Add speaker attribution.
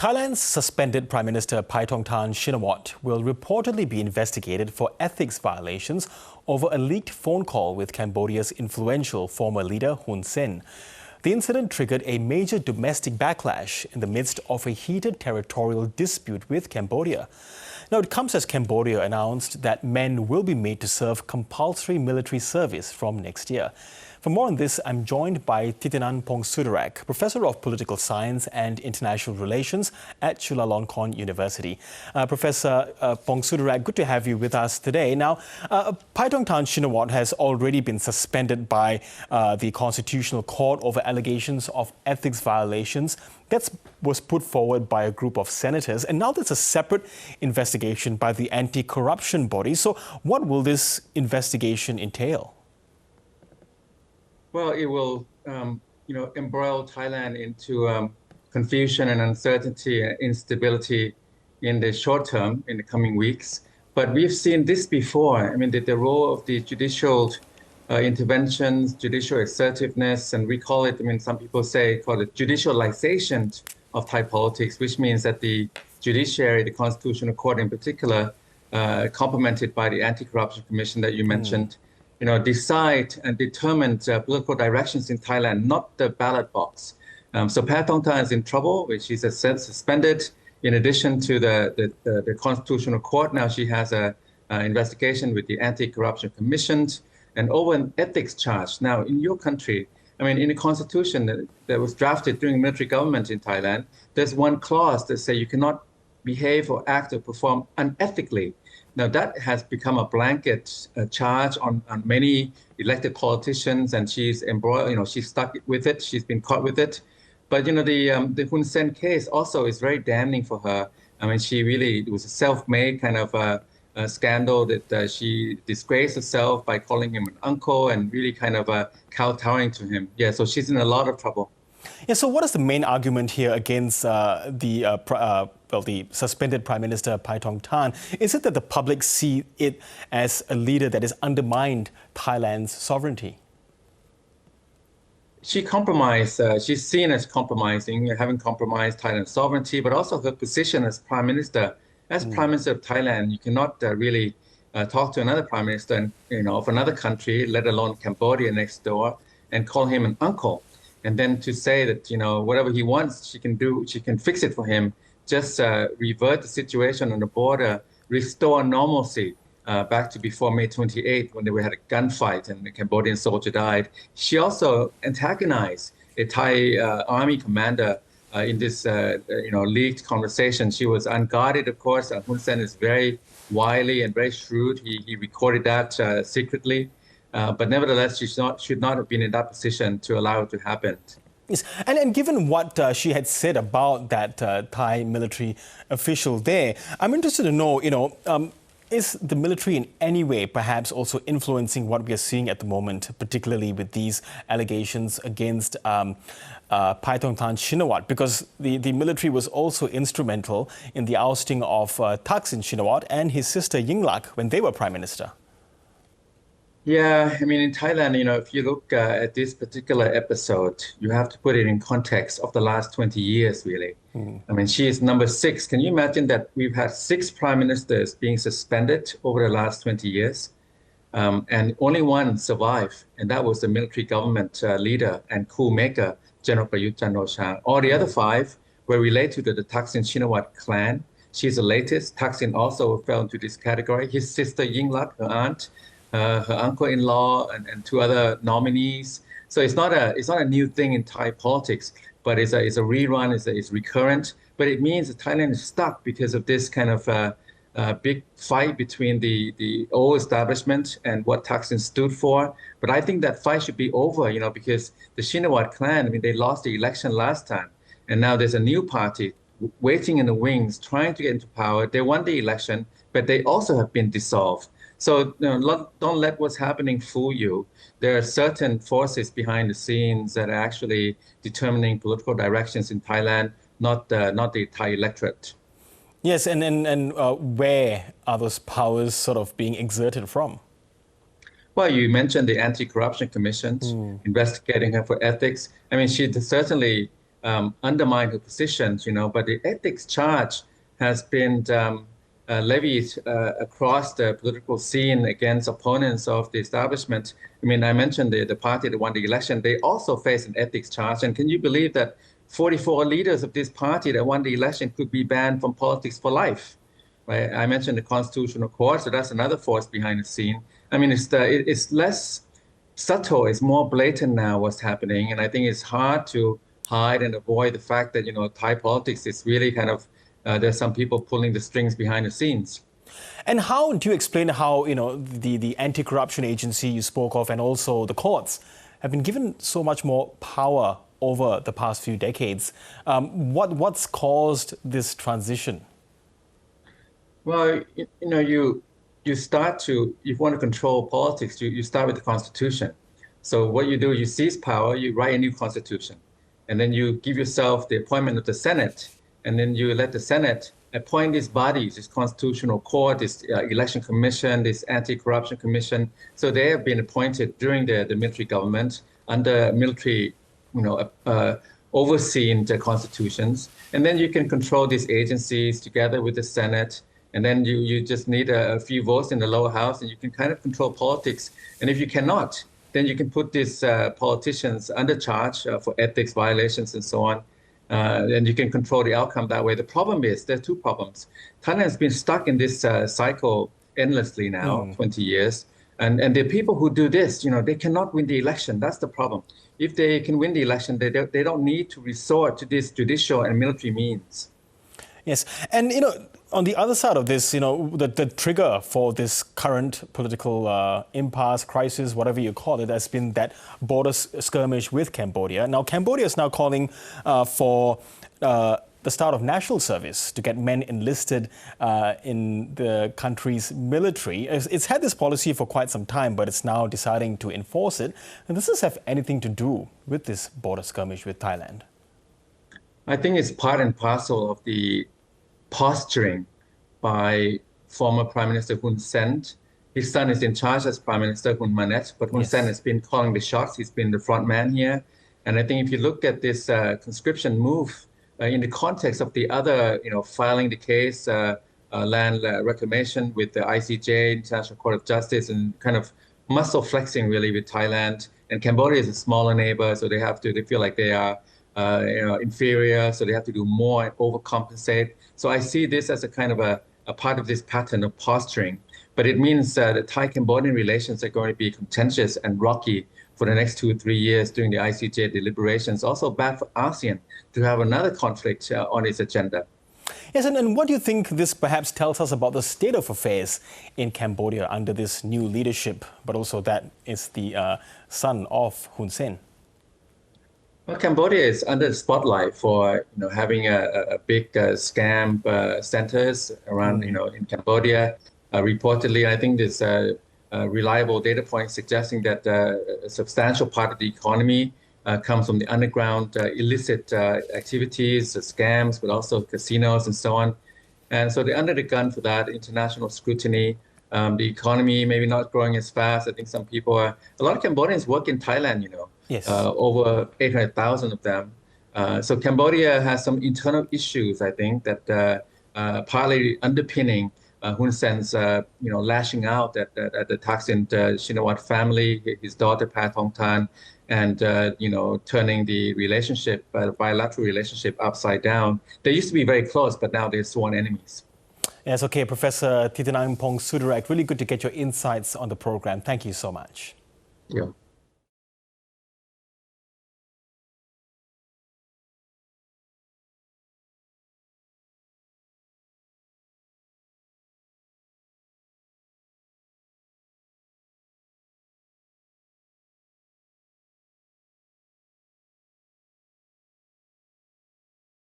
Speaker 1: Thailand's suspended Prime Minister Paetongtarn Shinawatra will reportedly be investigated for ethics violations over a leaked phone call with Cambodia's influential former leader Hun Sen. The incident triggered a major domestic backlash in the midst of a heated territorial dispute with Cambodia. Now, it comes as Cambodia announced that men will be made to serve compulsory military service from next year. For more on this, I'm joined by Thitinan Pongsudhirak, Professor of Political Science and International Relations at Chulalongkorn University. Professor Pongsudhirak, good to have you with us today. Now, Paetongtarn Shinawatra has already been suspended by the Constitutional Court over allegations of ethics violations. That was put forward by a group of senators, and now there's a separate investigation by the anti-corruption body. So what will this investigation entail?
Speaker 2: Well, it will, embroil Thailand into confusion and uncertainty and instability in the short term, in the coming weeks. But we've seen this before. I mean, the role of the judicial interventions, judicial assertiveness, and we call it, some people call it judicialization of Thai politics, which means that the judiciary, the Constitutional Court in particular, complemented by the Anti-Corruption Commission that you mentioned, decide and determine political directions in Thailand, not the ballot box. So Paetongtarn is in trouble, which she's suspended. In addition to the Constitutional Court, now she has an investigation with the Anti-Corruption Commission and over an ethics charge. Now, in your country, in the constitution that was drafted during military government in Thailand, there's one clause that says you cannot behave or act or perform unethically. Now, that has become a blanket charge on many elected politicians, and she's embroiled, she's stuck with it, she's been caught with it. But, the Hun Sen case also is very damning for her. It was a self-made kind of a scandal that she disgraced herself by calling him an uncle and really kind of kowtowing to him. Yeah, so she's in a lot of trouble.
Speaker 1: Yeah, so what is the main argument here against the suspended Prime Minister Paetongtarn? Is it that the public see it as a leader that has undermined Thailand's sovereignty?
Speaker 2: She compromised. She's seen as compromising, having compromised Thailand's sovereignty, but also her position as Prime Minister. As Prime Minister of Thailand, you cannot really talk to another Prime Minister, of another country, let alone Cambodia next door, and call him an uncle. And then to say that, whatever he wants, she can do, she can fix it for him, just revert the situation on the border, restore normalcy back to before May 28, when they had a gunfight and the Cambodian soldier died. She also antagonized a Thai army commander in this, leaked conversation. She was unguarded, of course. Hun Sen is very wily and very shrewd. He recorded that secretly. But nevertheless, she should not have been in that position to allow it to happen.
Speaker 1: Yes, and given what she had said about that Thai military official there, I'm interested to know, is the military in any way perhaps also influencing what we are seeing at the moment, particularly with these allegations against Paetongtarn Shinawatra? Because the military was also instrumental in the ousting of Thaksin Shinawatra and his sister Yingluck when they were Prime Minister.
Speaker 2: Yeah, in Thailand, if you look at this particular episode, you have to put it in context of the last 20 years, really. She is number 6. Can you imagine that we've had 6 prime ministers being suspended over the last 20 years? And only one survived, and that was the military government leader and coup maker, General Prayut Chan-o-cha. All the other 5 were related to the Thaksin Shinawatra clan. She's the latest. Thaksin also fell into this category. His sister Yingluck, her aunt, her uncle-in-law, and 2 other nominees. So it's not a new thing in Thai politics, but it's a rerun, it's recurrent. But it means that Thailand is stuck because of this kind of big fight between the old establishment and what Thaksin stood for. But I think that fight should be over, because the Shinawatra clan, they lost the election last time, and now there's a new party waiting in the wings, trying to get into power. They won the election, but they also have been dissolved. So don't let what's happening fool you. There are certain forces behind the scenes that are actually determining political directions in Thailand, not the Thai electorate.
Speaker 1: Yes, and where are those powers sort of being exerted from?
Speaker 2: Well, you mentioned the Anti-Corruption Commission investigating her for ethics. She certainly undermine her positions, but the ethics charge has been levied across the political scene against opponents of the establishment. I mean, I mentioned the party that won the election. They also face an ethics charge. And can you believe that 44 leaders of this party that won the election could be banned from politics for life? Right? I mentioned the Constitutional Court, so that's another force behind the scene. I mean, it's less subtle, it's more blatant now what's happening. And I think it's hard to hide and avoid the fact that, Thai politics is really kind of, there's some people pulling the strings behind the scenes.
Speaker 1: And how do you explain how, the anti-corruption agency you spoke of and also the courts have been given so much more power over the past few decades? What's caused this transition?
Speaker 2: Well, if you want to control politics, you start with the Constitution. So what you do, you seize power, you write a new Constitution, and then you give yourself the appointment of the Senate, and then you let the Senate appoint these bodies, this Constitutional Court, this Election Commission, this Anti-Corruption Commission. So they have been appointed during the military government under military, overseeing the constitutions. And then you can control these agencies together with the Senate. And then you just need a few votes in the lower house and you can kind of control politics. And if you cannot, then you can put these politicians under charge for ethics violations and so on. And you can control the outcome that way. The problem is, there are two problems. Thailand has been stuck in this cycle endlessly now, 20 years. And the people who do this, they cannot win the election. That's the problem. If they can win the election, they don't need to resort to this judicial and military means.
Speaker 1: Yes. And, on the other side of this, the trigger for this current political impasse, crisis, whatever you call it, has been that border skirmish with Cambodia. Now, Cambodia is now calling for the start of national service to get men enlisted in the country's military. It's had this policy for quite some time, but it's now deciding to enforce it. And does this have anything to do with this border skirmish with Thailand?
Speaker 2: I think it's part and parcel of the posturing by former Prime Minister Hun Sen. His son is in charge as Prime Minister, Hun Manet, but Hun Sen has been calling the shots. He's been the front man here. And I think if you look at this conscription move in the context of the other, filing the case, land reclamation with the ICJ, International Court of Justice, and kind of muscle flexing really with Thailand. And Cambodia is a smaller neighbor, so they feel like they are inferior, so they have to do more and overcompensate. So I see this as a kind of a part of this pattern of posturing. But it means that Thai-Cambodian relations are going to be contentious and rocky for the next 2 or 3 years during the ICJ deliberations. Also bad for ASEAN to have another conflict on its agenda.
Speaker 1: Yes, and what do you think this perhaps tells us about the state of affairs in Cambodia under this new leadership, but also that is the son of Hun Sen?
Speaker 2: Well, Cambodia is under the spotlight for having a big scam centers around in Cambodia. Reportedly, I think there's reliable data points suggesting that a substantial part of the economy comes from the underground illicit activities, scams, but also casinos and so on. And so they're under the gun for that international scrutiny. The economy maybe not growing as fast. I think some people a lot of Cambodians work in Thailand,
Speaker 1: Yes.
Speaker 2: Over 800,000 of them. So Cambodia has some internal issues, I think, that partly underpinning Hun Sen's, lashing out at the Thaksin Shinawatra family, his daughter Paetongtarn, and turning the relationship, bilateral relationship, upside down. They used to be very close, but now they're sworn enemies.
Speaker 1: Yes, okay, Professor Thitinan Pongsudhirak, really good to get your insights on the program. Thank you so much.
Speaker 2: Yeah.